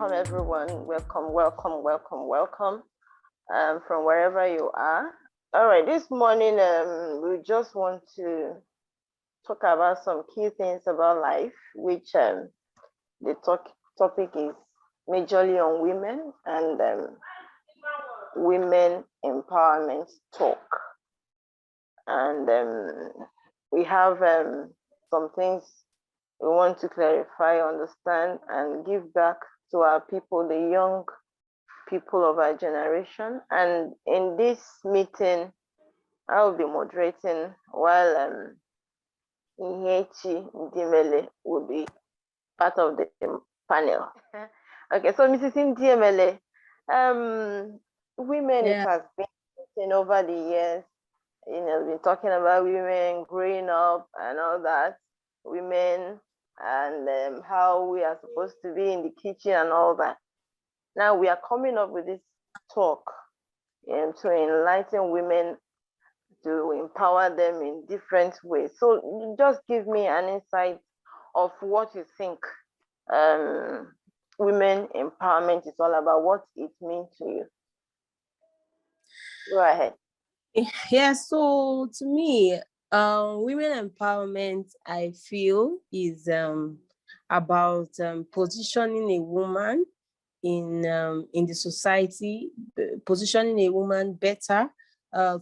welcome everyone. Welcome from wherever you are. All right, this morning we just want to talk about some key things about life, which the topic is majorly on women and women empowerment talk. And we have some things we want to clarify, understand, and give back to our people, the young people of our generation. And in this meeting, I will be moderating while Ihechi Ndimele will be part of the panel. Okay, so Mrs. Ndimele, women, it has been over the years, been talking about women growing up and all that, women and how we are supposed to be in the kitchen and all that. Now we are coming up with this talk to enlighten women, to empower them in different ways. So just give me an insight of what you think women empowerment is all about, what it means to you. Go ahead. Yeah, so to me, women empowerment, I feel, is about positioning a woman in the society, positioning a woman better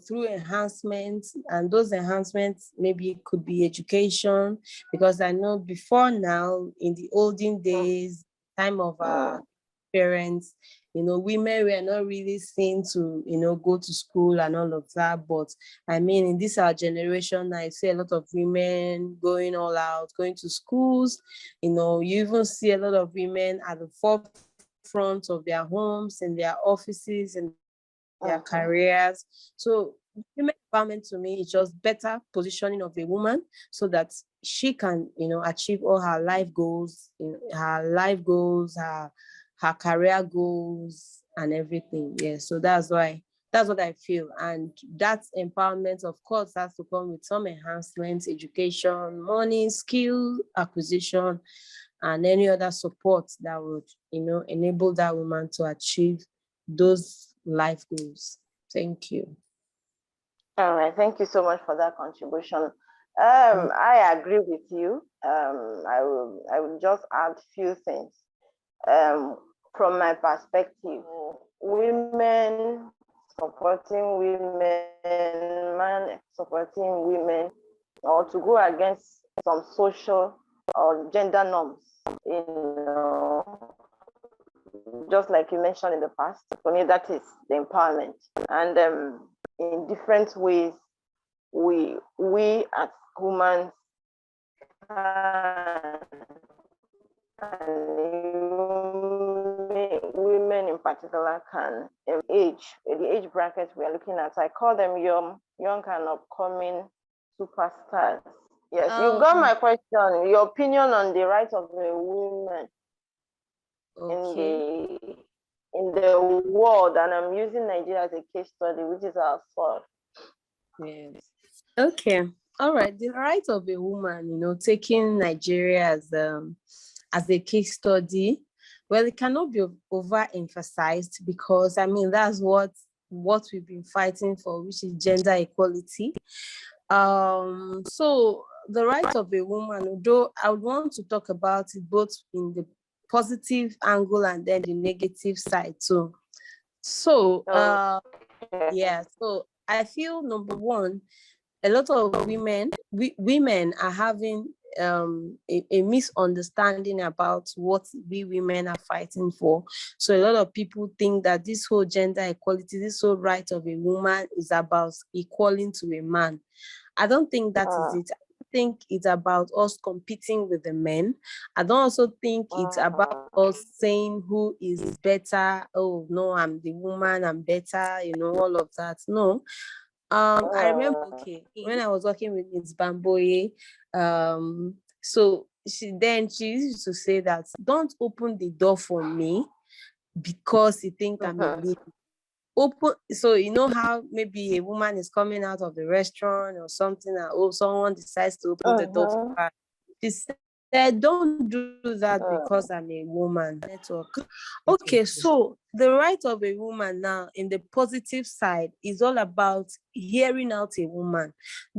through enhancements, and those enhancements maybe could be education, because I know before now, in the olden days, time of our parents, women were not really seen to, go to school and all of that. But I mean, in this our generation, I see a lot of women going all out, going to schools. You even see a lot of women at the forefront of their homes, in their offices, and their careers. So women empowerment to me is just better positioning of a woman so that she can, achieve all her life goals, her career goals and everything. Yeah, so that's what I feel. And that empowerment, of course, has to come with some enhancements, education, money, skill acquisition, and any other support that would, enable that woman to achieve those life goals. Thank you. All right, thank you so much for that contribution. I agree with you. I will just add a few things. From my perspective, women supporting women, man supporting women, or to go against some social or gender norms, just like you mentioned in the past, for me, that is the empowerment. And in different ways, we as humans women in particular can the age bracket we are looking at, I call them young and upcoming superstars. Yes, you got my question. Your opinion on the right of the women in the world, and I'm using Nigeria as a case study, which is our source. Yes. Okay. All right. The right of a woman, taking Nigeria as a case study, well, it cannot be overemphasized, because I mean that's what we've been fighting for, which is gender equality. So the right of a woman, although I would want to talk about it both in the positive angle and then the negative side too. So so I feel, number one, a lot of women are having a misunderstanding about what we women are fighting for. So a lot of people think that this whole gender equality, this whole right of a woman is about equaling to a man. I don't think that is it. I think it's about us competing with the men. I don't also think it's about us saying who is better. Oh no, I'm the woman, I'm better, all of that. No. I remember, when I was working with Ms. Bamgboye, so she used to say that, don't open the door for me because you think I'm a lady. Open, so how maybe a woman is coming out of the restaurant or something, and someone decides to open the door for her. She They don't do that because I'm a woman. Network. Okay, so the right of a woman now in the positive side is all about hearing out a woman.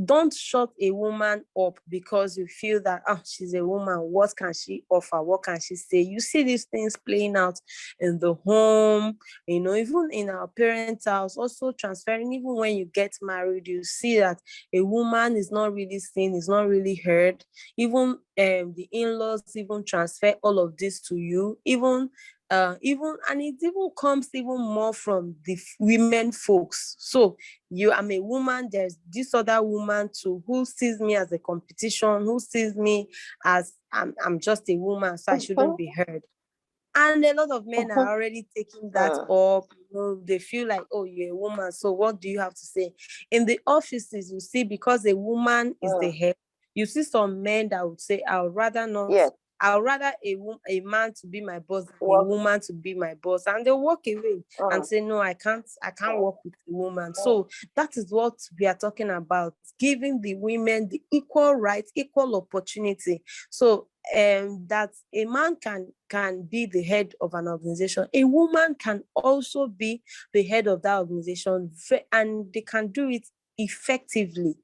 Don't shut a woman up because you feel that she's a woman. What can she offer? What can she say? You see these things playing out in the home, even in our parents' house, also transferring, even when you get married, you see that a woman is not really seen, is not really heard. Even the in-laws even transfer all of this to you, even and it even comes even more from the women folks. So I'm a woman, there's this other woman too who sees me as a competition, who sees me as I'm just a woman, so I shouldn't be heard. And a lot of men are already taking that up. They feel like, oh, you're a woman, so what do you have to say? In the offices, you see, because a woman is the head, you see some men that would say, I would rather not. Yes. I would rather a man to be my boss than a woman to be my boss. And they'll walk away and say, no, I can't work with a woman. So that is what we are talking about, giving the women the equal rights, equal opportunity. So that a man can be the head of an organization. A woman can also be the head of that organization, and they can do it effectively.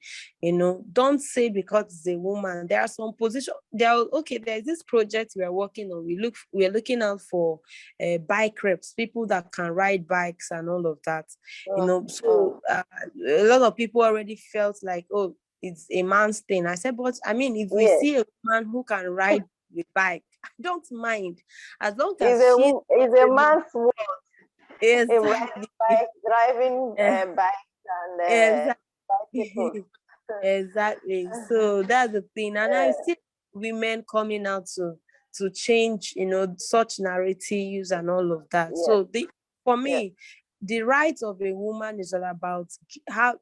Don't say because it's a woman. There are some positions. There's this project we are working on. We're looking out for bike reps, people that can ride bikes and all of that. So a lot of people already felt like, oh, it's a man's thing. I said, but I mean, if we see a woman who can ride the bike, I don't mind, as long as she's a man's world. Exactly. Driving bikes and bicycles. Exactly. So that's the thing. And I see women coming out to change, such narratives and all of that. Yes. So for me, the right of a woman is all about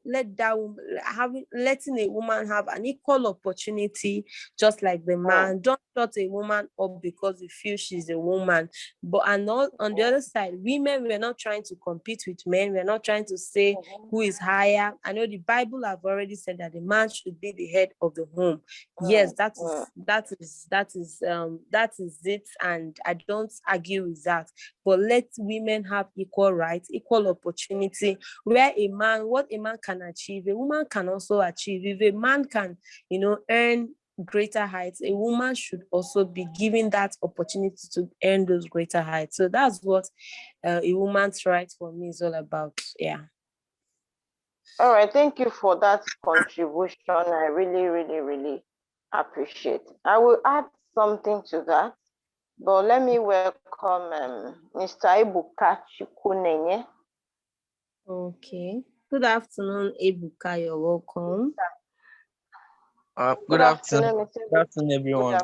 letting a woman have an equal opportunity, just like the man. Don't shut a woman up because you feel she's a woman. But on the other side, women, we're not trying to compete with men. We're not trying to say who is higher. I know the Bible have already said that the man should be the head of the home. Yes, that is it, and I don't argue with that. But let women have equal rights, equal opportunity, where what a man can achieve, a woman can also achieve. If a man can, earn greater heights, a woman should also be given that opportunity to earn those greater heights. So that's what a woman's right for me is all about. Yeah. All right, thank you for that contribution. I really, really, really appreciate. I will add something to that, but let me welcome Mr. Ibuka Chukunenye. Okay. Good afternoon, Ibuka. You're welcome. Good afternoon. Good afternoon, everyone.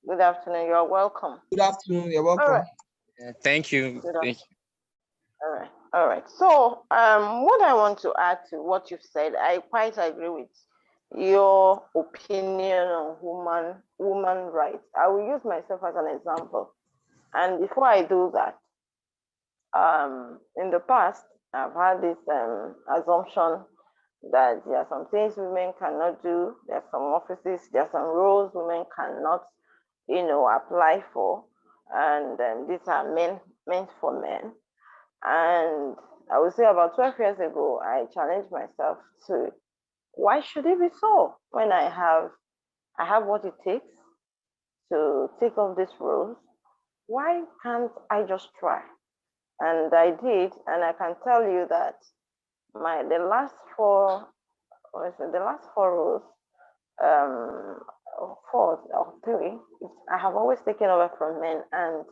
Good afternoon. You're welcome. Good afternoon. You're welcome. All right. Thank you. Thank you. All right. So, what I want to add to what you've said, I quite agree with your opinion on woman rights. I will use myself as an example. And before I do that, in the past, I've had this assumption that there are some things women cannot do. There are some offices, there are some roles women cannot, apply for, and these are meant for men. And I would say about 12 years ago, I challenged myself to, why should it be so when I have what it takes to take on these roles? Why can't I just try? And I did, and I can tell you that the last four roles, 4 or 3, I have always taken over from men. And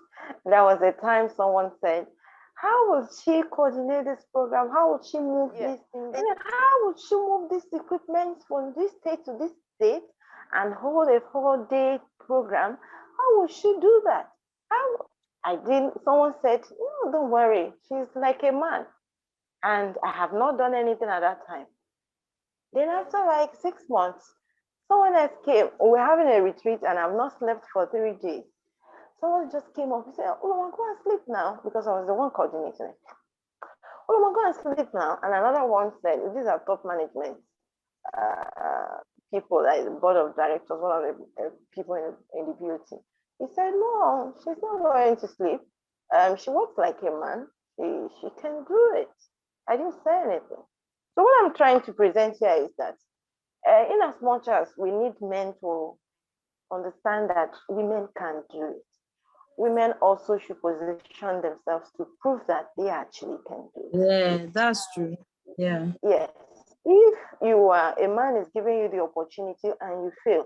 there was a time someone said, how will she coordinate this program? How would she move these things? How would she move this equipment from this state to this state and hold a 4-day program? How would she do that? Someone said, no, don't worry, she's like a man. And I have not done anything at that time. Then after like 6 months, someone else came. We were having a retreat and I've not slept for 3 days. Someone just came up and said, oh, go and sleep now, because I was the one coordinating it. Oh, go and sleep now. And another one said, these are top management people, like the board of directors, one of the people in the beauty. He said, no, she's not going to sleep. She works like a man. She can do it. I didn't say anything. So what I'm trying to present here is that in as much as we need men to understand that women can do it, women also should position themselves to prove that they actually can do it. Yeah, that's true. Yeah. Yes. If you are, a man is giving you the opportunity and you fail,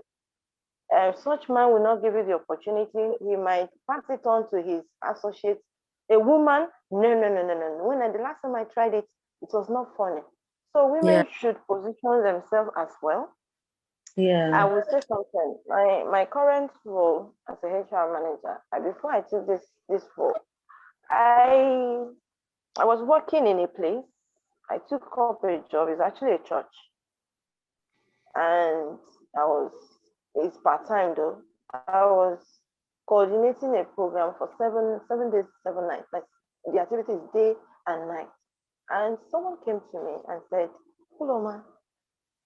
such man will not give you the opportunity. He might pass it on to his associates. A woman, no. When the last time I tried it, it was not funny. So women should position themselves as well. Yeah. I will say something. My current role as a HR manager, before I took this role, I was working in a place. I took up a job. It's actually a church, and it's part-time though. I was coordinating a program for 7 days, 7 nights. Like the activity is day and night. And someone came to me and said, Uloma,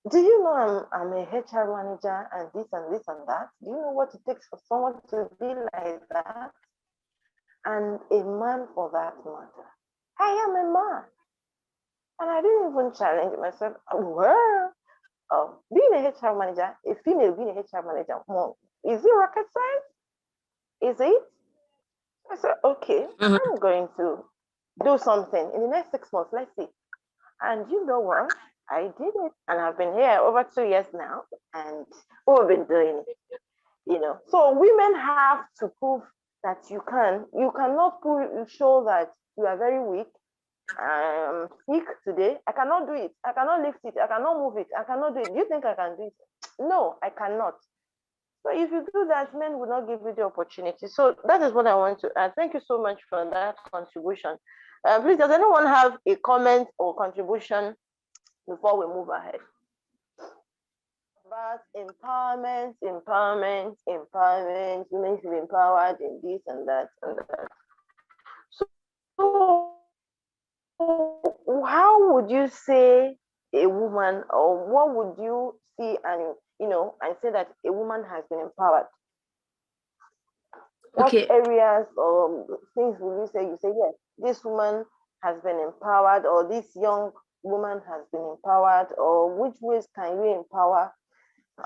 do you know I'm a HR manager and this and this and that? Do you know what it takes for someone to be like that? And a man for that matter. I am a man. And I didn't even challenge myself. Well, being a HR manager, a female being a HR manager, is it rocket science? Is it? I said, okay, I'm going to do something in the next 6 months. Let's see. And you know what? I did it. And I've been here over 2 years now. And we've been doing it. So women have to prove that you can. You cannot show that you are very weak. I'm sick today. I cannot do it. I cannot lift it. I cannot move it. I cannot do it. Do you think I can do it? No, I cannot. So if you do that, men will not give you the opportunity. So that is what I want to add. Thank you so much for that contribution. Please, does anyone have a comment or contribution before we move ahead? About empowerment, women should be empowered in this and that and that. So how would you say a woman, or what would you see and say that a woman has been empowered? Okay. What areas or things will you say? You say, yes, this woman has been empowered, or this young woman has been empowered, or which ways can you empower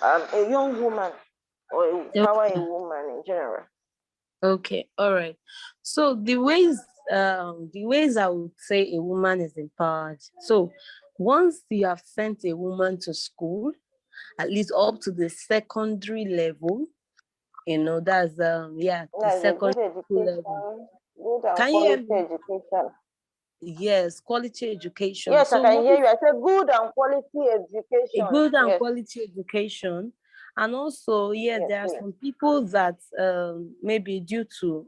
a young woman or empower a woman in general? Okay, all right. So the ways I would say a woman is empowered. So once you have sent a woman to school, at least up to the secondary level, that's the secondary school level. Good and Can you hear quality me? education. Yes, quality education. Yes, So I can hear you. I said good and quality a education. good and Yes. quality education. And also, Yes, there are yes. some people that maybe due to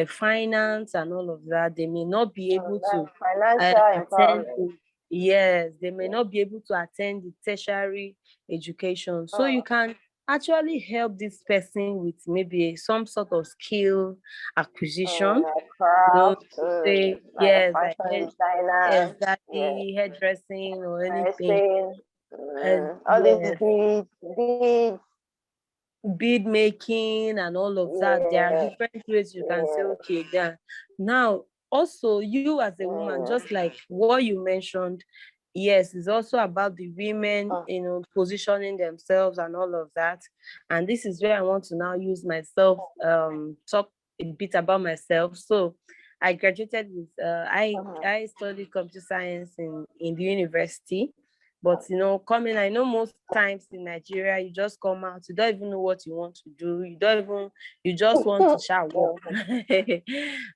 finance and all of that, they may not be able to financial attend. empowerment. Yes, they may not be able to attend the tertiary education. So you can actually help this person with maybe some sort of skill acquisition. Craft, Say, like yes, a like fashion designer. exactly, hairdressing or anything. Dressing, And all yes, these beads. bead making and all of that. There are different ways you can say, okay, then now also you as a woman, just like what you mentioned, yes, it's also about the women, positioning themselves and all of that. And this is where I want to now use myself, talk a bit about myself. So I graduated with I studied computer science in the university. But I know most times in Nigeria, you just come out, you don't even know what you want to do. You just want to shout work.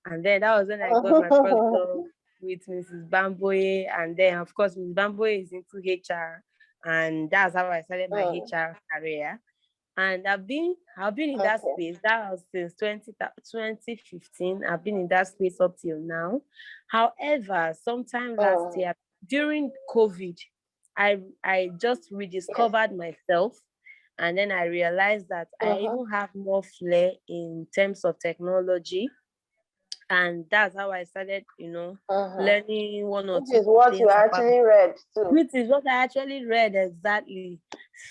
And then that was when I got my first job with Mrs. Bamgboye. And then of course, Mrs. Bamgboye is into HR. And that's how I started my HR career. And I've been in that space. That was since 2015. I've been in that space up till now. However, sometime last year, during COVID, I just rediscovered myself, and then I realized that I even have more flair in terms of technology. And that's how I started, learning one or Which two is what you things about. actually read too. Which is what I actually read exactly.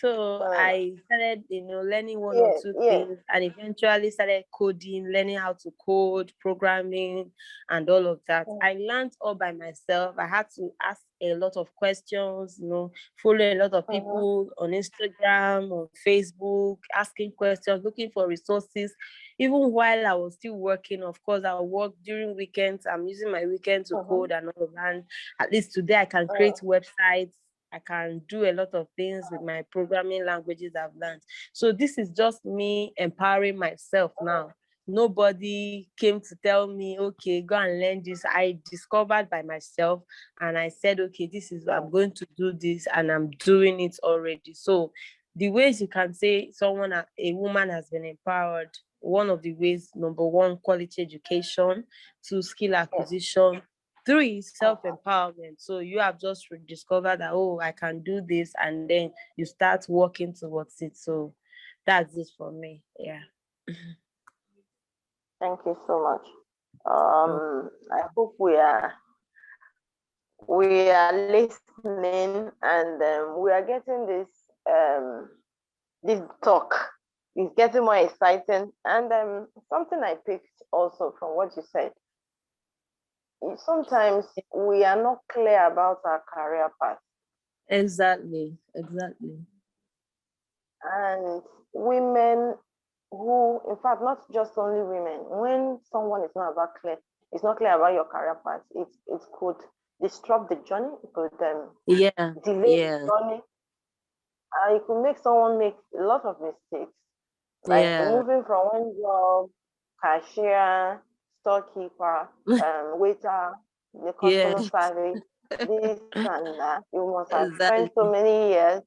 So I started, learning one or two things, and eventually started coding, learning how to code, programming, and all of that. I learned all by myself. I had to ask a lot of questions, follow a lot of people on Instagram, on Facebook, asking questions, looking for resources. Even while I was still working, of course, I work during weekends. I'm using my weekend to code and all of that. At least today I can create websites. I can do a lot of things with my programming languages I've learned. So this is just me empowering myself now. Nobody came to tell me, okay, go and learn this. I discovered by myself and I said, okay, this is, I'm going to do this and I'm doing it already. So the ways you can say a woman has been empowered, one of the ways, number one, quality education, two, skill acquisition, three, self-empowerment. So you have just discovered that, oh, I can do this, and then you start working towards it. So that's it for me. Yeah. Thank you so much. I hope we are listening, and we are getting this talk is getting more exciting. And something I picked also from what you said, sometimes we are not clear about our career path. Exactly. And women who, in fact, not just only women, when someone is not clear about your career path, it could disrupt the journey, it could delay the journey. It could make someone make a lot of mistakes, like moving from one job, cashier, storekeeper, waiter, the customer service, this and that. You must have spent so many years,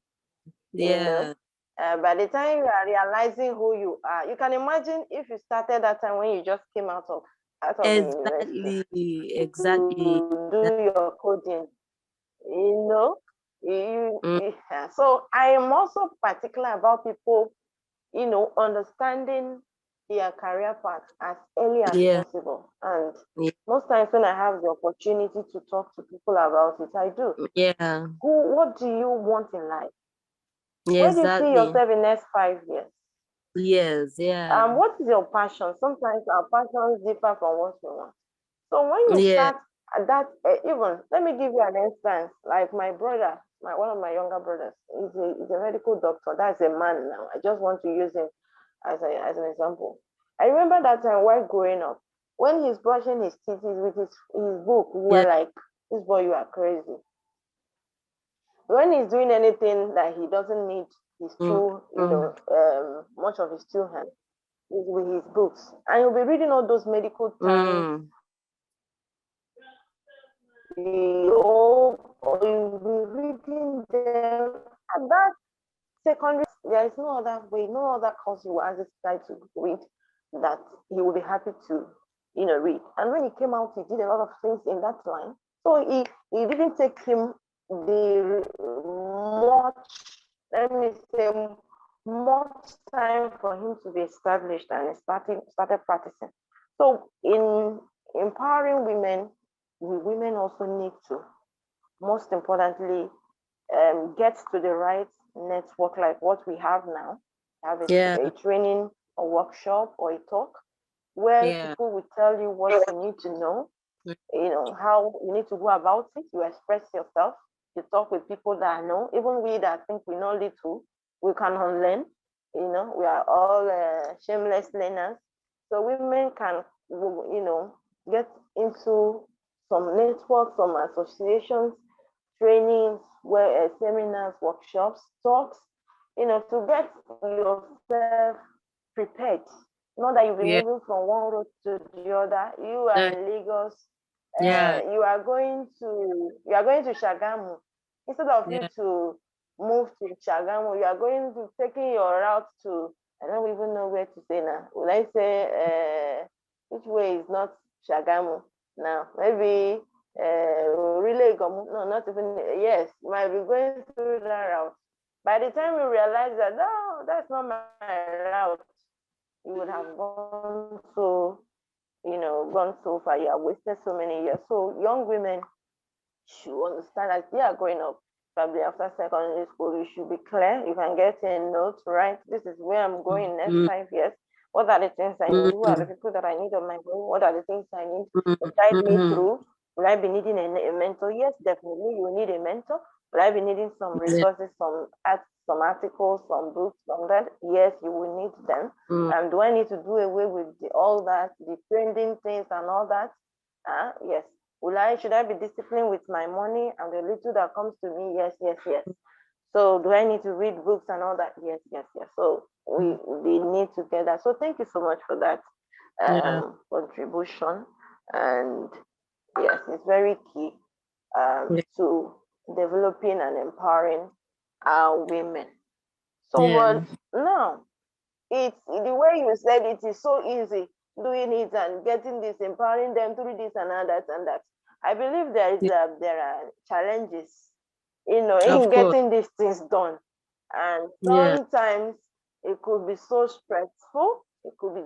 by the time you are realizing who you are, you can imagine if you started that time when you just came out of the university. Exactly. You do your coding, So I am also particular about people, understanding their career path as early as possible. And most times when I have the opportunity to talk to people about it, I do. What do you want in life? Where do you see yourself in the next 5 years? What is your passion? Sometimes our passions differ from what we want. So when you start at that, even let me give you an instance. Like my brother, one of my younger brothers, is a medical doctor. That's a man now. I just want to use him as an example. I remember that time while growing up, when he's brushing his teeth with his book, we were like, "This boy, you are crazy." When he's doing anything that he doesn't need his two, much of his two hands, is with his books, and you'll be reading all those medical terms. You'll be reading them at that secondary. There is no other way, no other course you will ask this guy to read that he will be happy to, read. And when he came out, he did a lot of things in that line. So he didn't take him the much, let me say, much time for him to be established, and he started practicing. So in empowering women, women also need to, most importantly, get to the right network, like what we have now. Have a training, a workshop, or a talk where people will tell you what you need to know, how you need to go about it. You express yourself. You talk with people that know. Even we that think we know little, we can unlearn. We are all shameless learners. So women can, get into some networks, some associations, trainings, seminars, workshops, talks, to get yourself prepared. Not that you'll be moving from one road to the other. You are in Lagos. You are going to Shagamu. Instead of you to move to Shagamu, you are going to taking your route to, I don't even know where to say now. Will I say which way is not Shagamu now? Maybe really no, not even, yes, you might be going through that route. By the time you realize that, no, that's not my route, you would have gone so gone so far, you have wasted so many years. So young women should understand that they are growing up. Probably after secondary school, you should be clear. You can get a note, right? This is where I'm going next 5 years. What are the things I need? Who are the people that I need on my way? What are the things I need to guide me through? Will I be needing a mentor? Yes, definitely. You will need a mentor. Will I be needing some resources, some articles, some books, some that? Yes, you will need them. And do I need to do away with all that, the trending things and all that? Yes. Should I be disciplined with my money and the little that comes to me? Yes, yes, yes. So do I need to read books and all that? Yes, yes, yes. So we need together. So thank you so much for that contribution. And yes, it's very key to developing and empowering our women. So but now it's the way you said it is so easy doing it and getting this, empowering them through this and that and that. I believe there are challenges, in getting these things done. And sometimes it could be so stressful. It could be,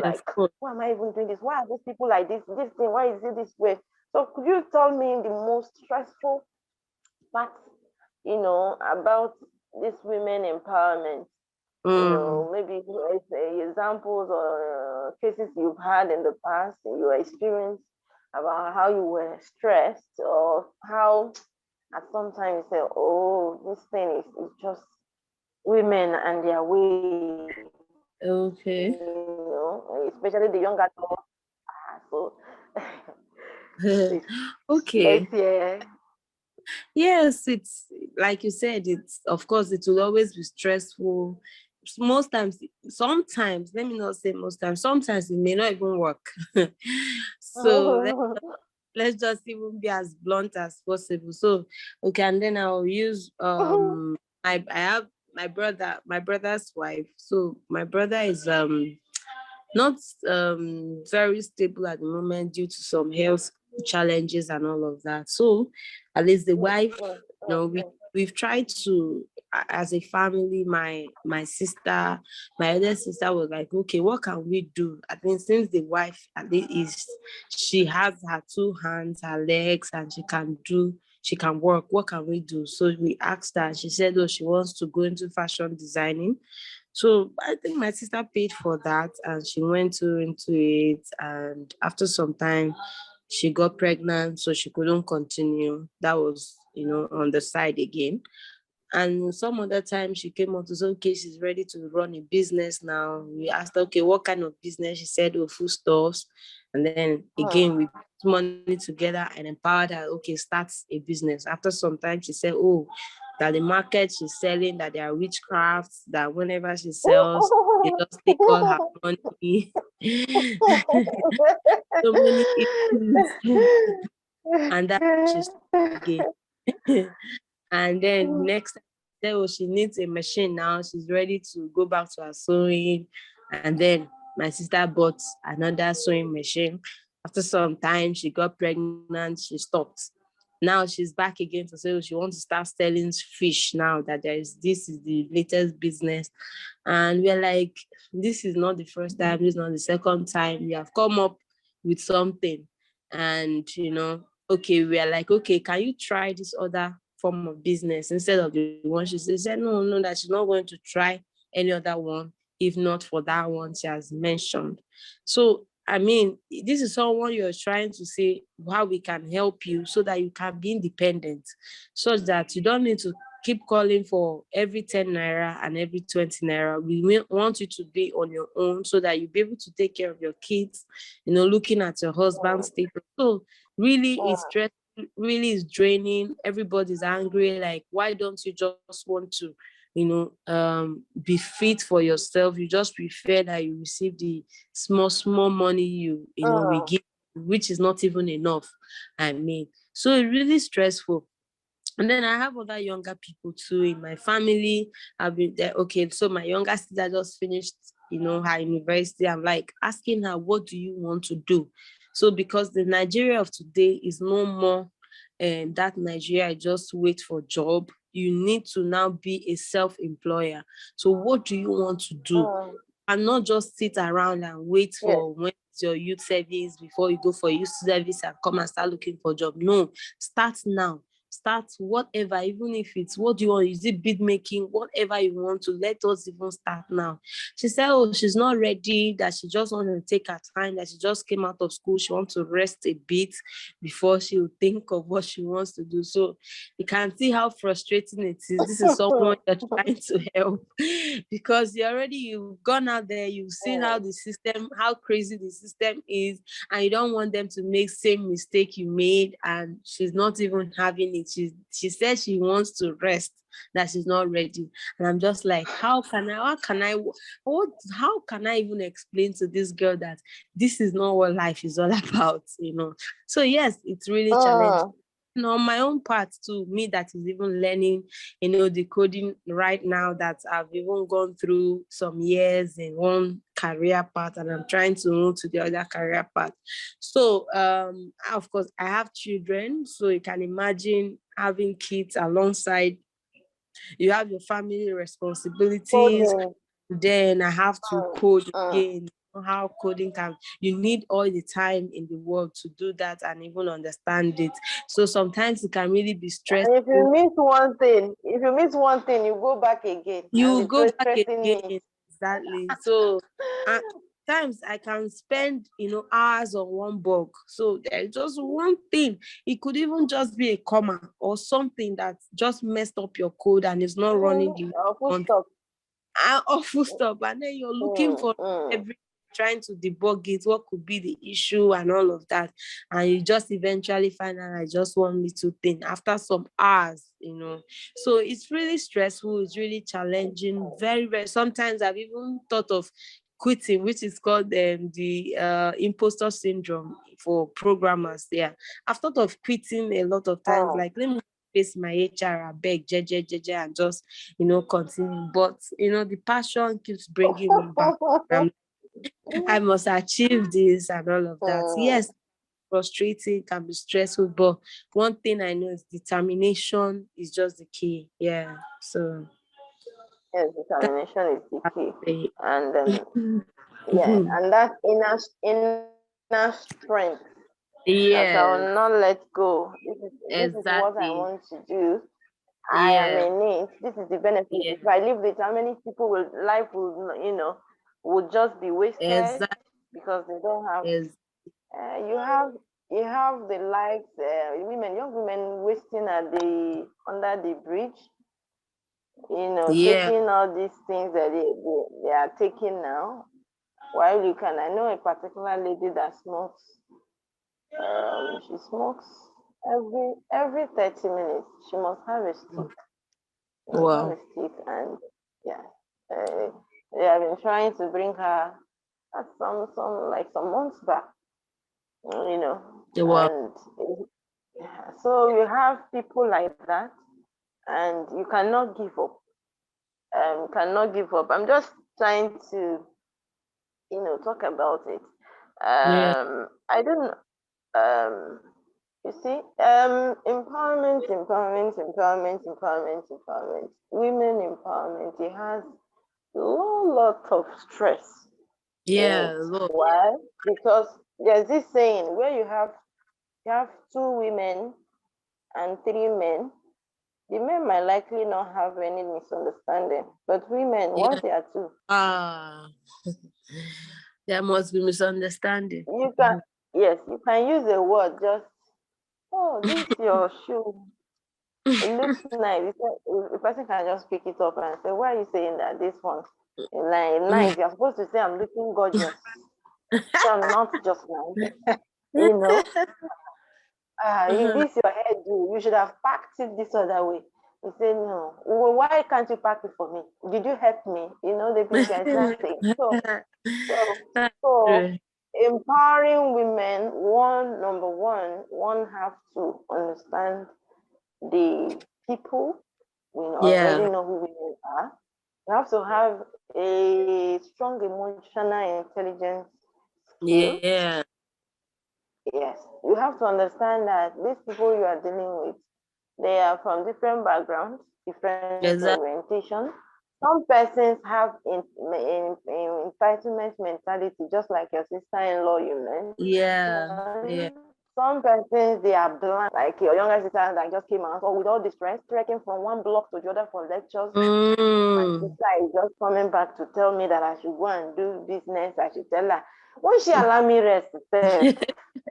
like, why am I even doing this? Why are these people like this? This thing, why is it this way? So could you tell me the most stressful part, about this women empowerment? Maybe examples or cases you've had in the past in your experience about how you were stressed, or how at some time you say, oh, this thing is just women and their way. Okay. Especially the younger adults. So okay. let's hear. Yes, it's like you said, it's of course it will always be stressful. Most times, sometimes, let me not say most times, sometimes it may not even work. So let's just even be as blunt as possible. So okay, and then I'll use I have my brother's wife. So my brother is not very stable at the moment due to some health challenges and all of that. So at least the wife, we've tried to, as a family, my sister, my other sister was like, okay, what can we do? I think since the wife at least she has her two hands, her legs, and she can work. What can we do? So we asked her. She said, oh, she wants to go into fashion designing. So I think my sister paid for that and she went into it. And after some time, she got pregnant, so she couldn't continue. That was, on the side again. And some other time she came up to say, okay, she's ready to run a business now. We asked her, okay, what kind of business? She said, oh, foodstuffs. And then again, we put money together and empowered her, okay, start a business. After some time, she said, oh, that the market she's selling, that there are witchcrafts, that whenever she sells, they just take all her money. So many issues. And that she's again. And then next time, she needs a machine now. She's ready to go back to her sewing. And then my sister bought another sewing machine. After some time, she got pregnant. She stopped. Now she's back again to say she wants to start selling fish now that this is the latest business. And we're like, this is not the first time, this is not the second time. We have come up with something. And, okay, we are like, okay, can you try this other form of business instead of the one she said, no, that she's not going to try any other one, if not for that one she has mentioned. So, I mean, this is someone you're trying to say how we can help you so that you can be independent, such that you don't need to keep calling for every 10 naira and every 20 naira. We want you to be on your own so that you'll be able to take care of your kids, looking at your husband's status. So really it's stressful, really is draining. Everybody's angry. Like, why don't you just want to, be fit for yourself? You just prefer that you receive the small money we give, which is not even enough. I mean, so it's really stressful. And then I have other younger people too in my family. I've been there. Okay, so my younger sister just finished, her university. I'm like asking her, what do you want to do? So because the Nigeria of today is no more that Nigeria just wait for job. You need to now be a self-employer. So what do you want to do? And not just sit around and wait for when your youth service before you go for youth service and come and start looking for a job. No, start now. Start whatever, even if it's what you want, is it bid making, whatever you want to, let us even start now. She said, oh, she's not ready, that she just wants to take her time, that she just came out of school, she wants to rest a bit before she will think of what she wants to do. So you can see how frustrating it is. This is someone you're trying to help because you've gone out there, you've seen how the system, how crazy the system is, and you don't want them to make same mistake you made, and she's not even having it. She said she wants to rest, that she's not ready. And I'm just like, how can I even explain to this girl that this is not what life is all about, So yes, it's really challenging. On my own part too, me that is even learning, the coding right now, that I've even gone through some years in one career path and I'm trying to move to the other career path. So of course I have children, so you can imagine having kids alongside. You have your family responsibilities, then I have to code again. How coding you need all the time in the world to do that and even understand it. So sometimes it can really be stressful. And if you miss one thing, you go back again. You go back again. Exactly. So at times I can spend hours on one bug. So there's just one thing. It could even just be a comma or something that just messed up your code and it's not running the full stop. Full stop, and then you're looking for trying to debug it, what could be the issue and all of that, and you just eventually find out just one little thing after some hours. So it's really stressful, it's really challenging, very, very. Sometimes I've even thought of quitting, which is called the imposter syndrome for programmers. Yeah, I've thought of quitting a lot of times, like, let me face my HR, I beg, jeje, and just, continue. But, the passion keeps bringing me back. I must achieve this and all of that. Yes, frustrating, can be stressful, but one thing I know is determination is just the key. Yeah, so. Yes, determination is the key. And and that inner strength. Yeah, that I will not let go. This is what I want to do. I am in it. This is the benefit. If I leave it, how many people life would just be wasted because they don't have. You have the likes, young women wasting under the bridge. Taking all these things that they are taking now. While I know a particular lady that smokes. She smokes every 30 minutes. She must have a stick. Wow. And they have been trying to bring her some months back. Wow. And so you have people like that, and you cannot give up. I'm just trying to talk about it. I don't. You see, empowerment. Women empowerment. It has a lot of stress. Yeah. Why? Because there's this saying where you have 2 women and 3 men. The men might likely not have any misunderstanding, but women, once they are 2, there must be misunderstanding. you can use a word just, oh, this your shoe. It looks nice. The person can just pick it up and say, why are you saying that this one is nice? You're supposed to say I'm looking gorgeous. So I'm not just nice. If this your head, you should have packed it this other way. He said, no. Well, why can't you pack it for me? Did you help me? They've been that thing. So empowering women, number one have to understand the people. We already know who women are. You have to have a strong emotional intelligence skill. Yeah. Yes, you have to understand that these people you are dealing with, they are from different backgrounds, different orientation. some persons have entitlement mentality, just like your sister-in-law you mentioned. Yeah. Some persons, they are blind, like your younger sister that just came out, or with all the stress, trekking from one block to the other for lectures. My sister is just coming back to tell me that I should go and do business. I should tell her. Won't she allow me rest?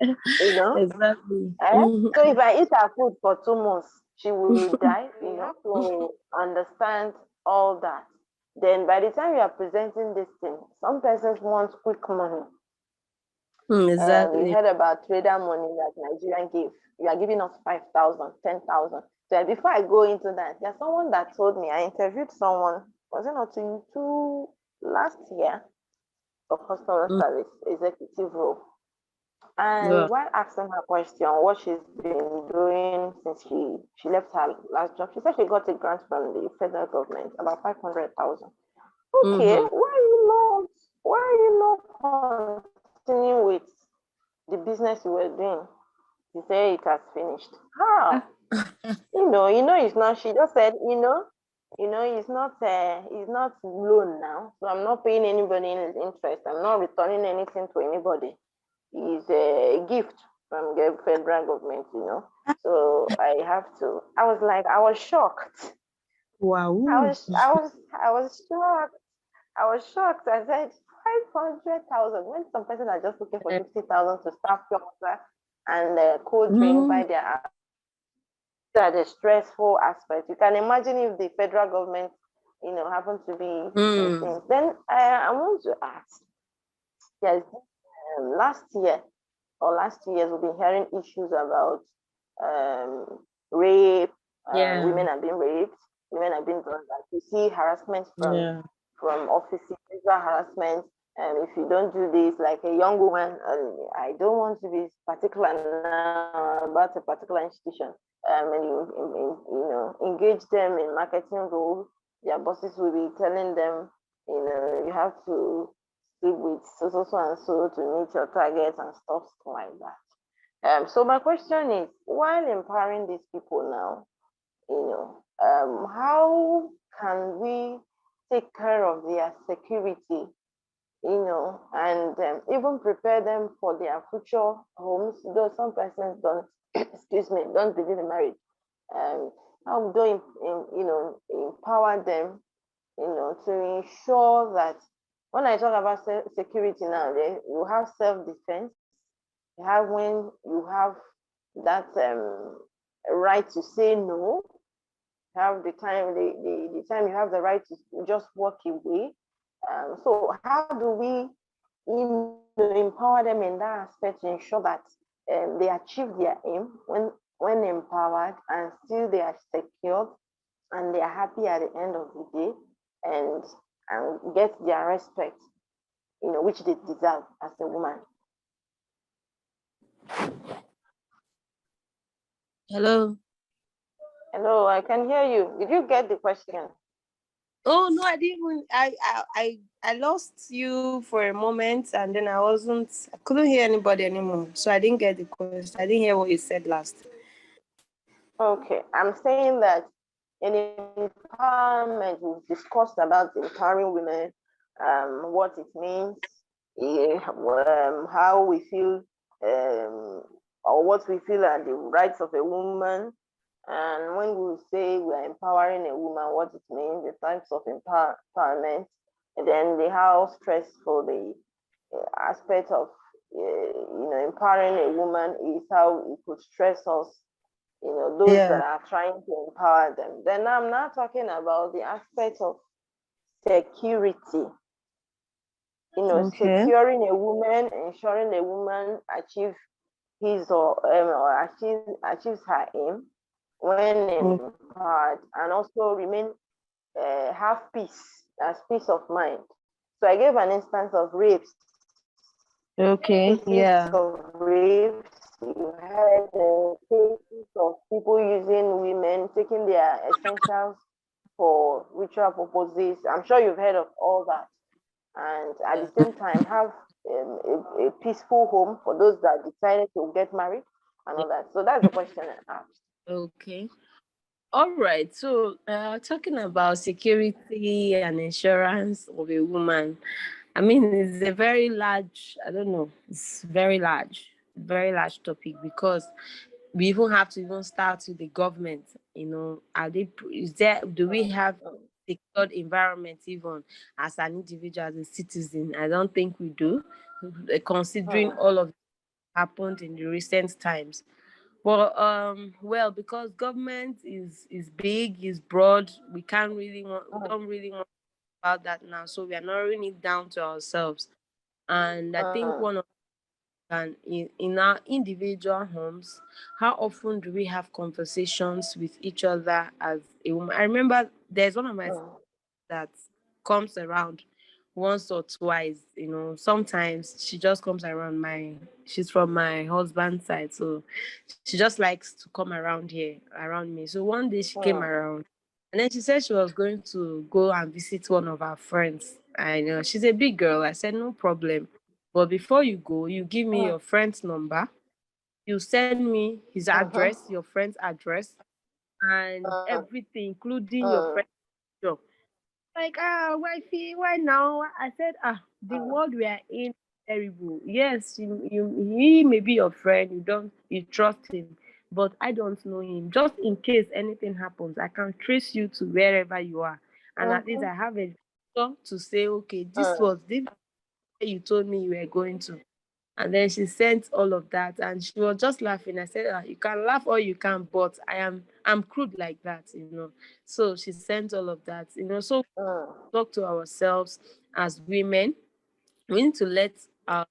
Exactly. So if I eat her food for 2 months, she will die. To understand all that. Then by the time you are presenting this thing, some persons want quick money. Exactly. We heard about trader money that Nigerian give. You are giving us 5,000, 10,000. So before I go into that, there's someone that told me, I interviewed someone, was it not two last year, for customer service executive role. And while asking her question, what she's been doing since she left her last job, she said she got a grant from the federal government, about 500,000. Okay, why are you not continuing with the business you were doing? She said it has finished. How? It's not. She just said, it's not loan now, so I'm not paying anybody interest. I'm not returning anything to anybody. It's a gift from the federal government, So I was shocked. Wow. I was shocked. I was shocked. I said 500,000 when some person are just looking for 50,000 to start pure water and cold drink by their. That the stressful aspect. You can imagine if the federal government, happen to be things. Then I want to ask. Yes, last year or last 2 years, we've been hearing issues about rape. Women are being raped. Women are being done. Like you see harassment from offices, sexual harassment. If you don't do this, like a young woman, I don't want to be particular now about a particular institution. And you engage them in marketing roles. Their bosses will be telling them, you have to sleep with so and so to meet your targets and stuff like that. So my question is, while empowering these people now, how can we take care of their security, and even prepare them for their future homes, though some persons don't, don't believe in marriage. How do we, empower them, to ensure that when I talk about security now, you have self-defense. You have when you have that right to say no. You have the time, the time you have the right to just walk away. So how do we empower them in that aspect to ensure that they achieve their aim when empowered and still they are secured and they are happy at the end of the day and get their respect, which they deserve as a woman. Hello, I can hear you. Did you get the question? Oh no, I didn't. I lost you for a moment, and then I couldn't hear anybody anymore. So I didn't get the question. I didn't hear what you said last. Okay, I'm saying that in empowerment, we've discussed about empowering women, what it means, how we feel, or what we feel are the rights of a woman. And when we say we are empowering a woman, what it means, the types of empowerment, and then how stressful the aspect of empowering a woman is, how it could stress us, those that are trying to empower them. Then I'm not talking about the aspect of security. Securing a woman, ensuring a woman achieves his or achieves her aim when empowered, and also remain have peace of mind. So I gave an instance of rapes. Cases of rapes. You had cases of people using women, taking their essentials for ritual purposes. I'm sure you've heard of all that. And at the same time, have a peaceful home for those that decided to get married and all that. So that's the question I asked. All right. So, talking about security and insurance of a woman, I mean, it's a very large, I don't know, it's very large topic because we even have to even start with the government. Are they, is there, do we have secured environment even as an individual, as a citizen? I don't think we do, considering all of happened in the recent times. Well, because government is big, is broad, we don't really want about that now. So we are narrowing it down to ourselves. And I think one of in our individual homes, how often do we have conversations with each other as a woman? I remember there's one of my that comes around once or twice. Sometimes she just comes around she's from my husband's side, so she just likes to come around here around me. So one day she came around and then she said she was going to go and visit one of our friends. I know she's a big girl. I said no problem, but before you go, you give me your friend's number, you send me his address, your friend's address, and everything, including your friend's job. Like, wifey, why now? I said, the world we are in is terrible. Yes, he may be your friend, you trust him, but I don't know him. Just in case anything happens, I can trace you to wherever you are. And at least I have a doctor to say, okay, this was this you told me you were going to. And then she sent all of that and she was just laughing. I said, you can laugh all you can, but I'm crude like that. So she sent all of that. So talk to ourselves as women. We need to let our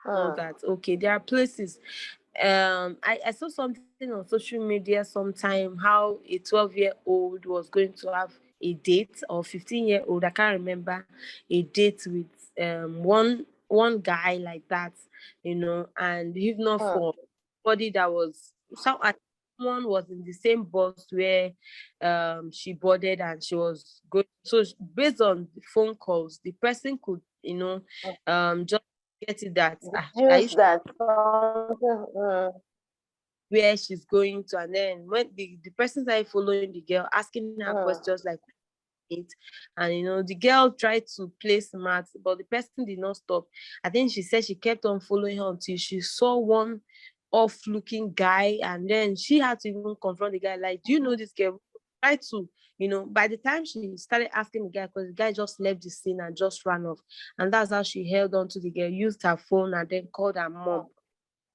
know that okay, there are places. I saw something on social media sometime how a 12-year-old was going to have a date, or 15-year-old, I can't remember, a date with one guy like that. And if not for somebody that was someone was in the same bus where she boarded and she was going. So based on the phone calls, the person could just get it that are you Use sure that. where she's going to? And then when the person started following the girl, asking her questions like it, and the girl tried to play smart, but the person did not stop. I think she said she kept on following her until she saw one off-looking guy, and then she had to even confront the guy, like, do you know this girl? Try to, by the time she started asking the guy, because the guy just left the scene and just ran off. And that's how she held on to the girl, used her phone, and then called her mom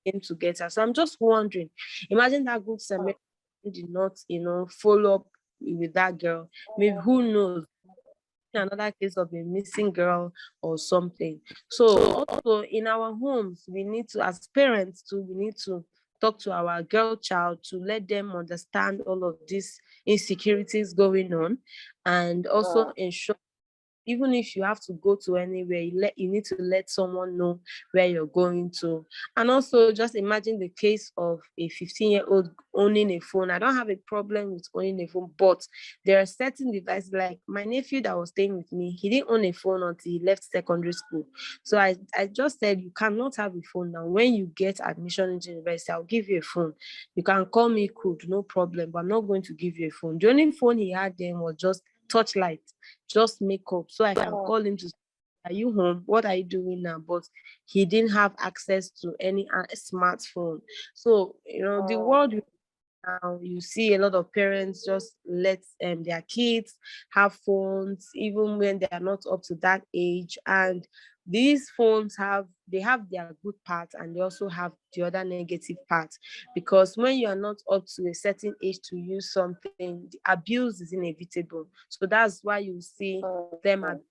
came to get her. So I'm just wondering, imagine that good Samaritan did not, follow up with that girl. Maybe, who knows, another case of a missing girl or something. So also in our homes, we need to, as parents too, we need to talk to our girl child to let them understand all of these insecurities going on, and also ensure, even if you have to go to anywhere, you need to let someone know where you're going to. And also just imagine the case of a 15-year-old owning a phone. I don't have a problem with owning a phone, but there are certain devices, like my nephew that was staying with me, he didn't own a phone until he left secondary school. So I just said, you cannot have a phone now. When you get admission into university, I'll give you a phone. You can call me crude, no problem, but I'm not going to give you a phone. The only phone he had then was just touchlight, just make up, so I can call him to say, are you home? What are you doing now? But he didn't have access to any smartphone. So, the world now, you see a lot of parents just let their kids have phones even when they are not up to that age. And these phones have their good part, and they also have the other negative part, because when you are not up to a certain age to use something, the abuse is inevitable. So that's why you see them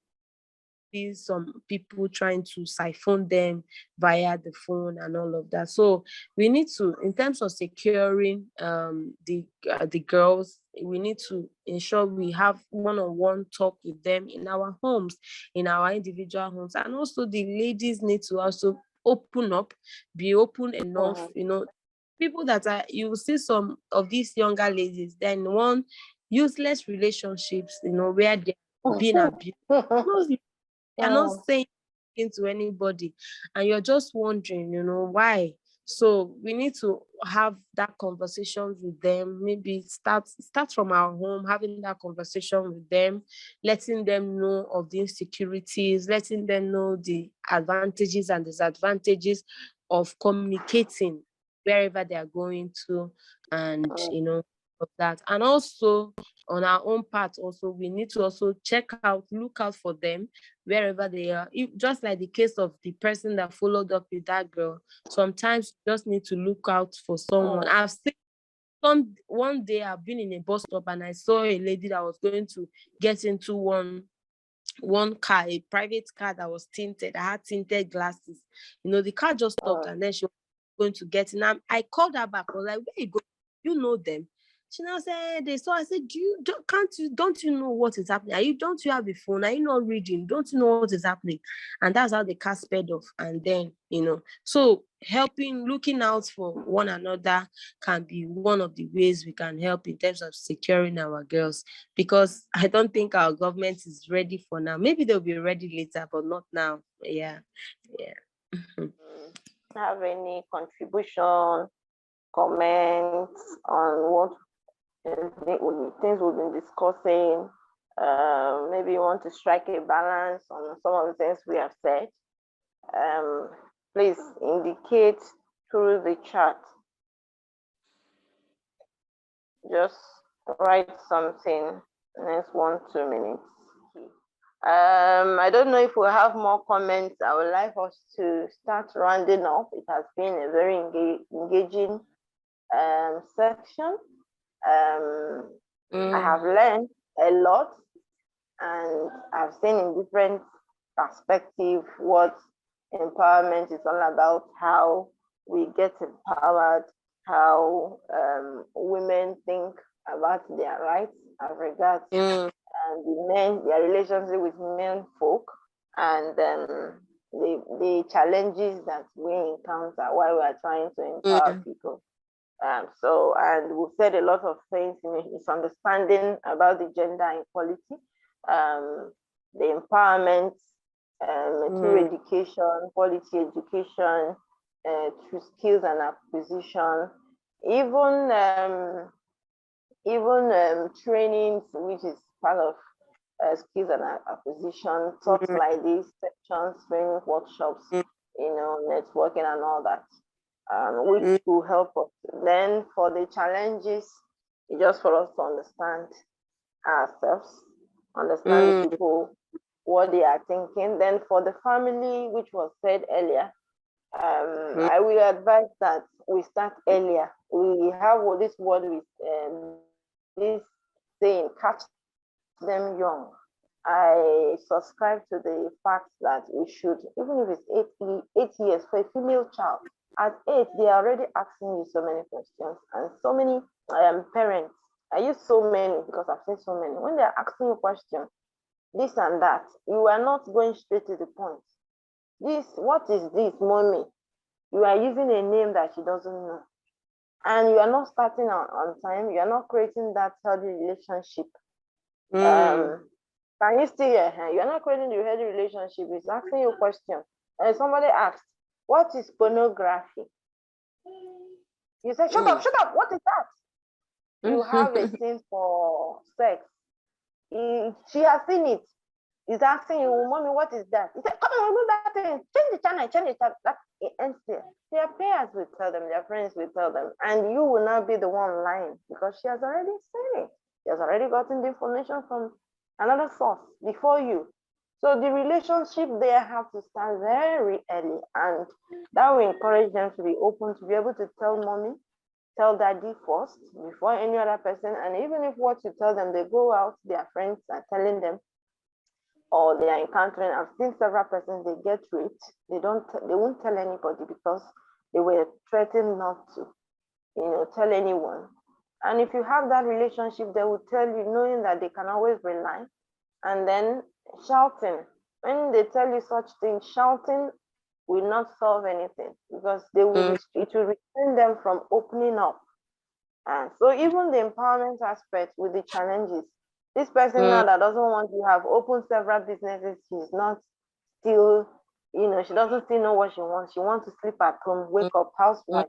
some people trying to siphon them via the phone and all of that. So we need to, in terms of securing the girls, we need to ensure we have one-on-one talk with them in our homes, in our individual homes. And also the ladies need to also open up, be open enough. People that are, you will see some of these younger ladies, then one useless relationships, where they're being abused. You're not saying anything to anybody, and you're just wondering, why. So we need to have that conversation with them. Maybe start from our home, having that conversation with them, letting them know of the insecurities, letting them know the advantages and disadvantages of communicating wherever they are going to, and of that. And also on our own part, also we need to also look out for them wherever they are. Just like the case of the person that followed up with that girl, sometimes you just need to look out for someone. I've seen one day I've been in a bus stop and I saw a lady that was going to get into one car, a private car that was tinted. I had tinted glasses. The car just stopped and then she was going to get in. I called her back. I was like, where you go? You know them. She now said they saw. I said, don't you know what is happening? Don't you have a phone? Are you not reading? Don't you know what is happening? And that's how the car sped off. And then, so looking out for one another can be one of the ways we can help in terms of securing our girls, because I don't think our government is ready for now. Maybe they'll be ready later, but not now. Yeah. Have any contribution, comments on what things we've been discussing? Maybe you want to strike a balance on some of the things we have said. Please indicate through the chat. Just write something next 1-2 minutes. I don't know if we have more comments. I would like us to start rounding up. It has been a very engaging section. I have learned a lot, and I've seen in different perspectives what empowerment is all about, how we get empowered, how women think about their rights as regards and the men, their relationship with men folk, and the challenges that we encounter while we are trying to empower people. And we've said a lot of things, misunderstanding about the gender equality, the empowerment through education, quality education, through skills and acquisition, even trainings, which is part of skills and acquisition, talks like these, sections, training workshops, networking and all that, which will help us. Then for the challenges, it's just for us to understand ourselves, understand the people, what they are thinking. Then for the family, which was said earlier, I will advise that we start earlier. We have this word with this saying, catch them young. I subscribe to the fact that we should, even if it's 8 years for a female child, at 8, they are already asking you so many questions, and so many parents, I use so many because I've seen so many, when they're asking you questions, this and that, you are not going straight to the point. What is this, mommy? You are using a name that she doesn't know. And you are not starting on time. You are not creating that healthy relationship. Can you still hear her? You are not creating the healthy relationship. It's asking you a question. And somebody asked, what is pornography? You say, shut up, what is that? You have a scene for sex. She has seen it. He's asking you, mommy, what is that? He said, come on, remove that thing. Change the channel. That it ends there. Their parents will tell them, their friends will tell them, and you will not be the one lying because she has already seen it. She has already gotten the information from another source before you. So the relationship there have to start very early, and that will encourage them to be open, to be able to tell mommy, tell daddy first before any other person. And even if what you tell them, they go out, their friends are telling them, or they are encountering, I've seen several persons, they get raped, they won't tell anybody because they were threatened not to, tell anyone. And if you have that relationship, they will tell you, knowing that they can always rely. And then shouting, when they tell you such things, shouting will not solve anything because it will restrain them from opening up. And so even the empowerment aspect with the challenges, this person now that doesn't want to have opened several businesses, he's not still she doesn't still know what she wants. She wants to sleep at home, wake up, housewife.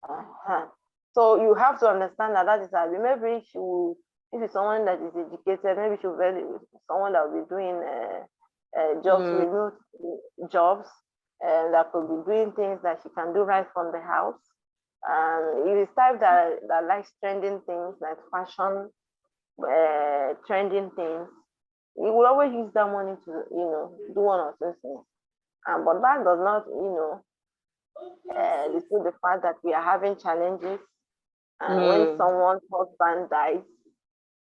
Uh-huh. So you have to understand that is her. Maybe she will, if it's someone that is educated, maybe she will be someone that will be doing jobs, remote jobs, that could be doing things that she can do right from the house. If it's type that likes trending things like fashion, trending things, you will always use that money to, do one or two things. But that does not, dispute the fact that we are having challenges. And when someone's husband dies,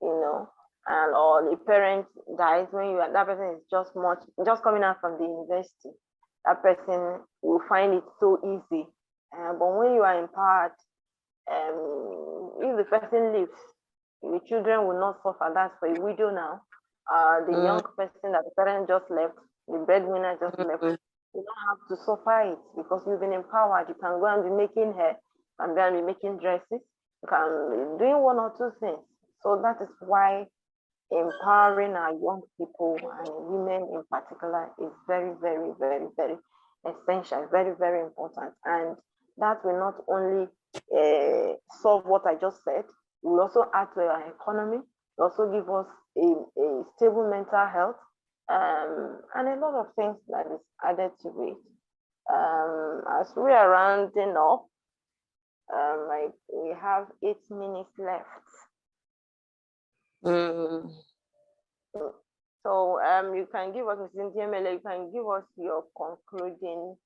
and or the parent dies, when that person is just coming out from the university, that person will find it so easy. But when you are empowered, if the person leaves, the children will not suffer. That's for a widow now. The young person that the parent just left, the breadwinner just left, you don't have to suffer it because you've been empowered. You can go and be making hair, you can go and be making dresses, you can be doing one or two things. So that is why empowering our young people and women in particular is very, very, very, very essential, very, very important. And that will not only solve what I just said, it will also add to our economy, it will also give us a stable mental health, and a lot of things that is added to it. As we are rounding up, we have 8 minutes left. So you can give us, Mrs. Ndiemele, you can give us your concluding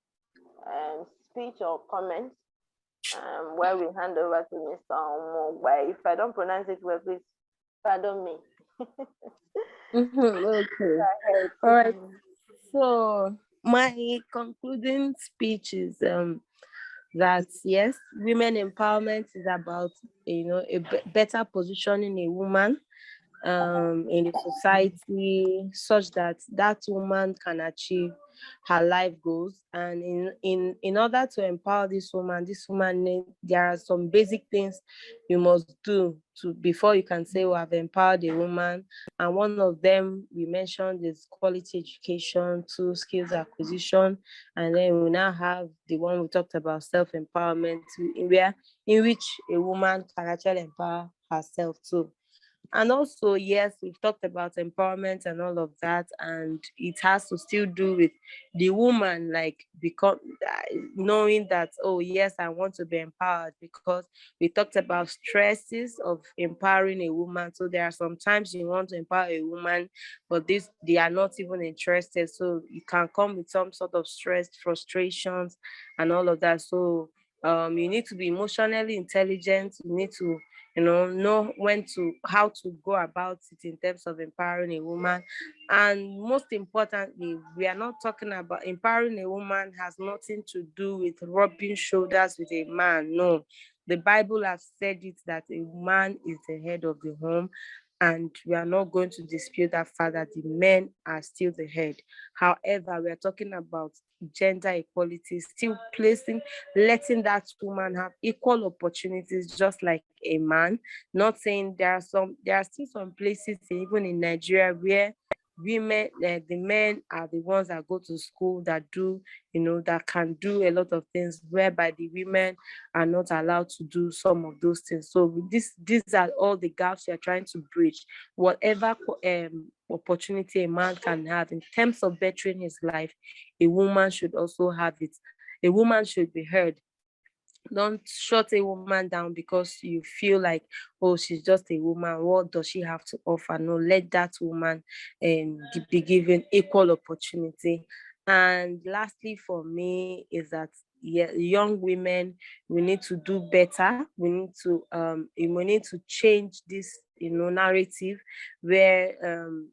speech or comments, where we hand over to Mr. Bamgboye. If I don't pronounce it well, please pardon me. Okay. All right. So my concluding speech is that yes, women empowerment is about a better positioning a woman in the society, such that woman can achieve her life goals. And in order to empower this woman, there are some basic things you must do before you can say, "Oh, I've empowered a woman." And one of them we mentioned is quality education, to skills acquisition, and then we now have the one we talked about, self-empowerment, in which a woman can actually empower herself too. And also, yes, we've talked about empowerment and all of that, and it has to still do with the woman, like, knowing that, oh yes, I want to be empowered, because we talked about stresses of empowering a woman. So there are sometimes you want to empower a woman, but they are not even interested. So you can come with some sort of stress, frustrations, and all of that. So you need to be emotionally intelligent. You need to know how to go about it in terms of empowering a woman. And most importantly, we are not talking about empowering a woman has nothing to do with rubbing shoulders with a man. No, the Bible has said it, that a man is the head of the home, and we are not going to dispute that fact, that the men are still the head. However, we are talking about gender equality, still letting that woman have equal opportunities just like a man. Not saying there are still some places, even in Nigeria, where women, the men are the ones that go to school, that do, that can do a lot of things, whereby the women are not allowed to do some of those things. So these are all the gaps we are trying to bridge. Whatever opportunity a man can have in terms of bettering his life, a woman should also have it. A woman should be heard. Don't shut a woman down because you feel like, oh, she's just a woman, what does she have to offer? No, let that woman be given equal opportunity. And lastly, for me, is that, yeah, young women, we need to do better. We need to change this narrative, where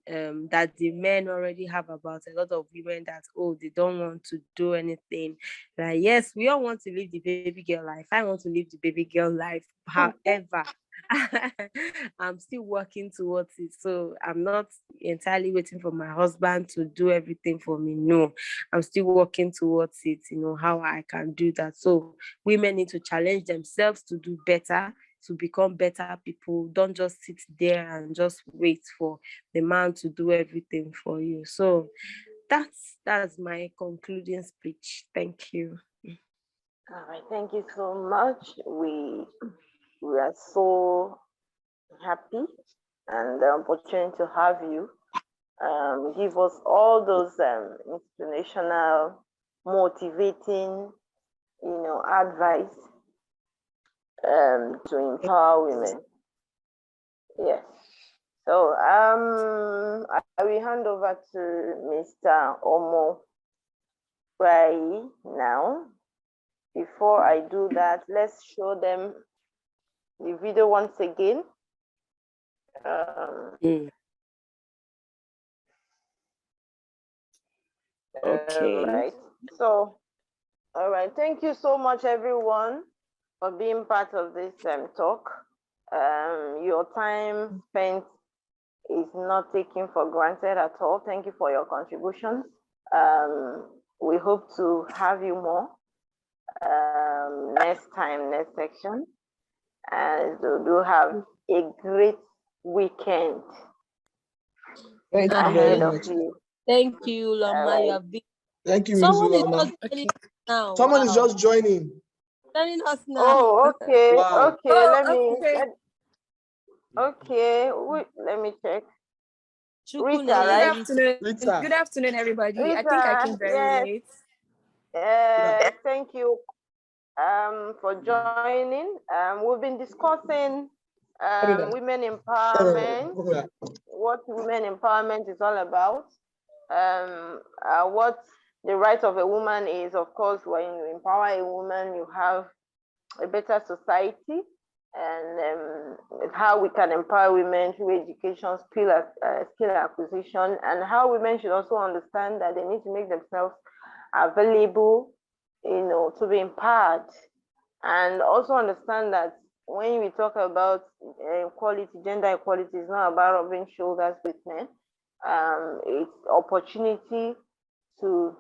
that the men already have about a lot of women, that, oh, they don't want to do anything. Like, yes, we all want to live the baby girl life. I want to live the baby girl life. However, I'm still working towards it. So I'm not entirely waiting for my husband to do everything for me. No, I'm still working towards it, how I can do that. So women need to challenge themselves to do better, to become better people. Don't just sit there and just wait for the man to do everything for you. So that's my concluding speech. Thank you. All right, thank you so much. We are so happy and the opportunity to have you give us all those inspirational, motivating, advice to empower women. Yes. So I will hand over to Mr. Omo Bai now. Before I do that, let's show them the video once again. Okay. Right. So, all right. Thank you so much, everyone, for being part of this talk. Your time spent is not taken for granted at all. Thank you for your contributions. We hope to have you more next time, next section. And do have a great weekend. Thank you very much. Thank you, Lama. You have been. Thank you, Someone is Lama. now. Someone is just joining. Joining us now. Oh, okay. Wow. Okay, let me check. Rita, right? Good afternoon, everybody. Rita, I think I came very late. Thank you for joining. We've been discussing women empowerment, what women empowerment is all about, what the right of a woman is. Of course, when you empower a woman, you have a better society, and how we can empower women through education, skill acquisition, and how women should also understand that they need to make themselves available, to be empowered, and also understand that when we talk about equality, gender equality is not about rubbing shoulders with men. It's opportunity to,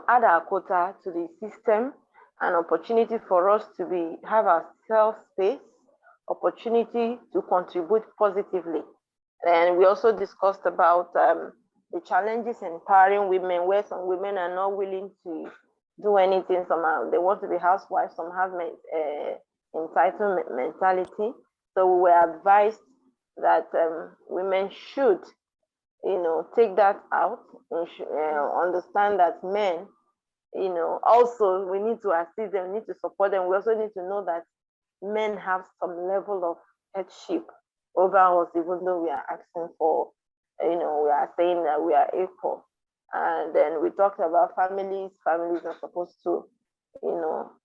add our quota to the system, an opportunity for us to have our self-space, opportunity to contribute positively. And we also discussed about the challenges in empowering women, where some women are not willing to do anything. Some they want to be housewives, some have entitlement mentality. So we were advised that women should, take that out and understand that men, also we need to assist them, we need to support them. We also need to know that men have some level of headship over us, even though we are asking for, we are saying that we are equal. And then we talked about families. Families are supposed to,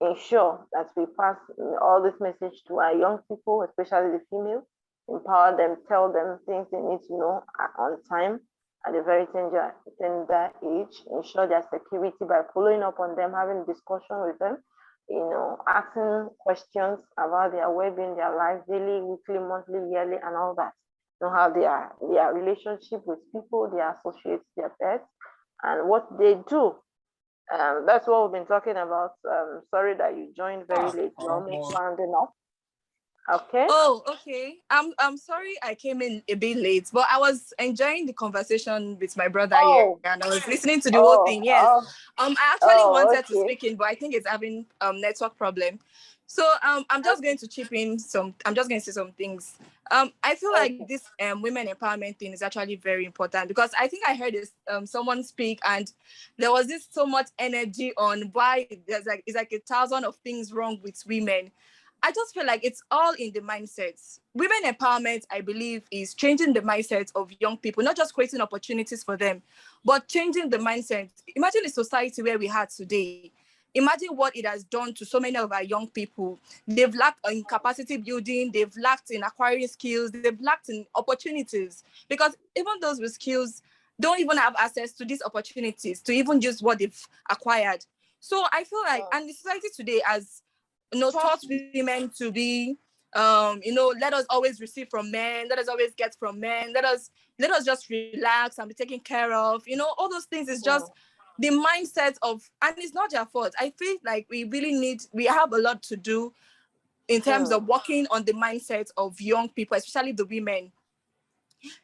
ensure that we pass all this message to our young people, especially the female, empower them, tell them things they need to know on time at a very tender age, ensure their security by following up on them, having a discussion with them, asking questions about their well-being, their life, daily, weekly, monthly, yearly, and all that. Know how their relationship with people, their associates, their pets, and what they do. That's what we've been talking about. Sorry that you joined very late. We're almost rounding up. Okay. Oh, okay. I'm sorry I came in a bit late, but I was enjoying the conversation with my brother here, and I was listening to the whole thing. Yes. I actually wanted to speak in, but I think it's having network problem. So I'm just going to chip in I'm just going to say some things. I feel like this women empowerment thing is actually very important, because I think I heard this someone speak, and there was this so much energy on why it's like 1,000 of things wrong with women. I just feel like it's all in the mindsets. Women empowerment, I believe, is changing the mindset of young people, not just creating opportunities for them, but changing the mindset. Imagine the society where we are today. Imagine what it has done to so many of our young people. They've lacked in capacity building, they've lacked in acquiring skills, they've lacked in opportunities, because even those with skills don't even have access to these opportunities to even use what they've acquired. So I feel like, and the society today has taught women to be, let us always receive from men, let us always get from men, let us just relax and be taken care of. All those things is just the mindset of, and it's not their fault. I feel like we have a lot to do in terms of working on the mindset of young people, especially the women.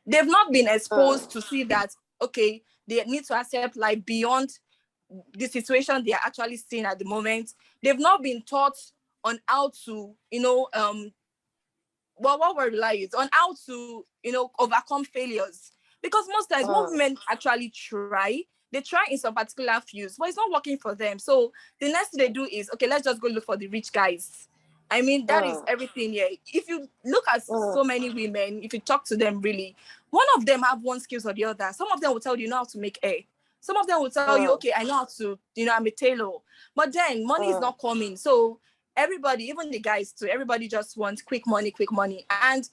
They've not been exposed to see that, okay, they need to accept life beyond the situation they are actually seeing at the moment. They've not been taught on how to, what word will I use? On how to, overcome failures. Because most times when women actually try, they try in some particular fields, but it's not working for them. So the next thing they do is, okay, let's just go look for the rich guys. I mean, that is everything here. If you look at so many women, if you talk to them really, one of them have one skills or the other. Some of them will tell you know how to make hair. Some of them will tell you, okay, I know how to, I'm a tailor. But then money is not coming. So everybody, even the guys too, everybody just wants quick money. And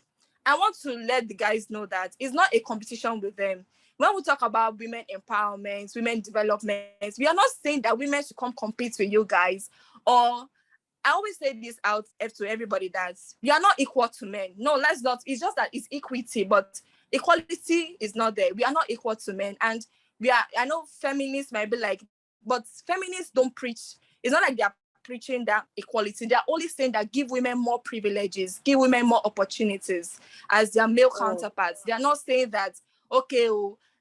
I want to let the guys know that it's not a competition with them. When we talk about women empowerment, women development, we are not saying that women should come compete with you guys. Or I always say this out to everybody that we are not equal to men. No, let's not. It's just that it's equity, but equality is not there. We are not equal to men. And I know feminists might be like, but feminists don't preach. It's not like they're preaching that equality. They're only saying that give women more privileges, give women more opportunities as their male counterparts. They're not saying that, okay,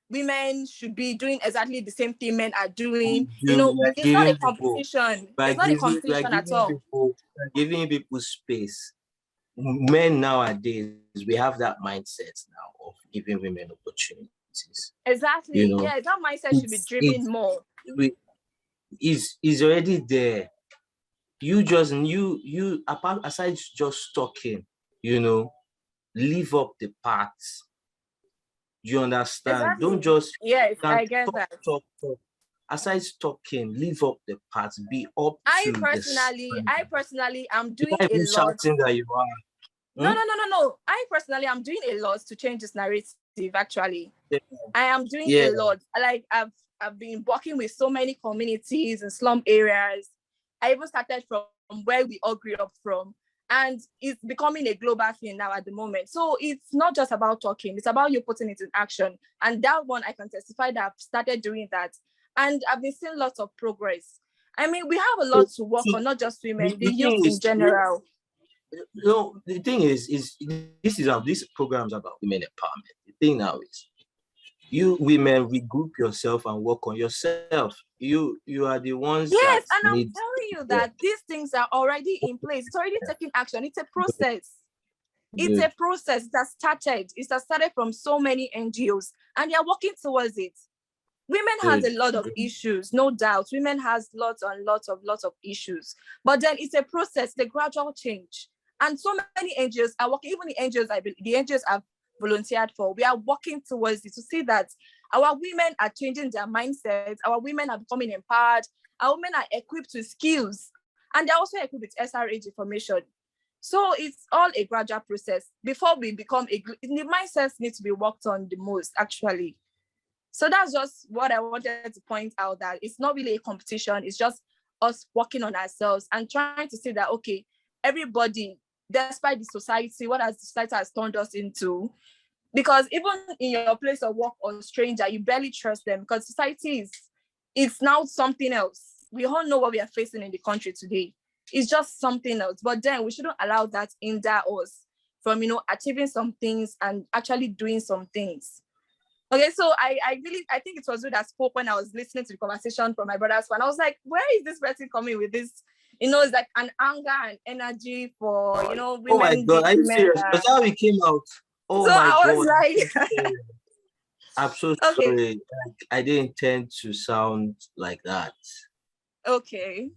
women should be doing exactly the same thing men are doing. It's not a competition. It's not a competition at all. Giving people space. Men nowadays, we have that mindset now of giving women opportunities. Exactly. Yeah, that mindset should be driven more. Is already there. You just aside just talking, leave up the parts. You understand? Exactly. Don't just I get that. Talk. Aside talking, leave up the parts. Be up to I personally am doing a lot. Shouting that you are. No. I personally am doing a lot to change this narrative. Actually, I am doing a lot. Like I've been working with so many communities and slum areas. I even started from where we all grew up from. And it's becoming a global thing now at the moment. So it's not just about talking, it's about you putting it in action. And that one, I can testify that I've started doing that. And I've been seeing lots of progress. I mean, we have a lot to work on, not just women, the youth in general. The thing is this program is about women empowerment. The thing now is, you women regroup yourself and work on yourself. You are the ones. Yes, and I'm telling you that these things are already in place. It's already taking action. It's a process. It's a process that started. It has started from so many NGOs, and they are working towards it. Women has a lot of issues, no doubt. Women has lots of issues. But then it's a process, the gradual change. And so many NGOs are working, even the NGOs I've volunteered for, we are working towards it to see that our women are changing their mindsets, our women are becoming empowered, our women are equipped with skills, and they're also equipped with SRH information. So it's all a gradual process. Before we become the mindsets need to be worked on the most, actually. So that's just what I wanted to point out, that it's not really a competition. It's just us working on ourselves and trying to see that, okay, everybody, despite the society, what has society has turned us into, because even in your place of work or stranger, you barely trust them because society it's now something else. We all know what we are facing in the country today. It's just something else. But then we shouldn't allow that hinder us from, achieving some things and actually doing some things. Okay, so I think it was you that spoke when I was listening to the conversation from my brother's one. I was like, where is this person coming with this? It's like an anger and energy for, women. Oh my God, are you serious? That's how we came out. Oh so my God. I was like, I'm so sorry. I didn't intend to sound like that. Okay.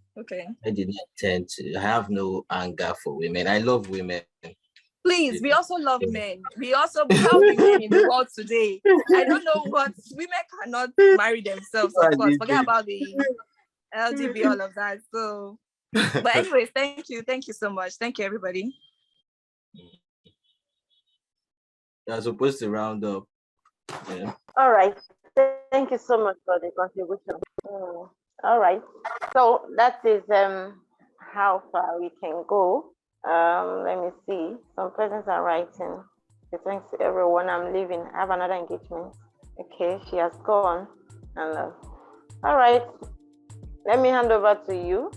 I didn't intend to. I have no anger for women. I love women. Please, we also love men. We have the men in the world today. I don't know what women cannot marry themselves, of course. Forget about the LGB, all of that. So, but anyways, thank you so much. Thank you, everybody. You're supposed to round up. Yeah. All right. Thank you so much for the contribution. All right. So that is how far we can go. Let me see. Some persons are writing. Thanks to everyone. I'm leaving. I have another engagement. Okay, she has gone. And all right. Let me hand over to you.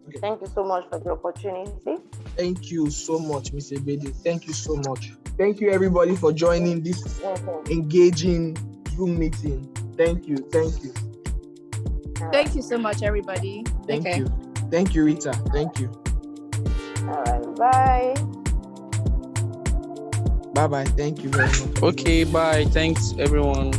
Okay. Thank you so much for the opportunity. Thank you so much, Ms. Ebede. Thank you so much. Thank you, everybody, for joining this engaging Zoom meeting. Thank you. Thank you so much, everybody. Thank you. Thank you, Rita. Thank you. All right. Bye. Bye-bye. Thank you very much. Okay, bye. Thanks, everyone.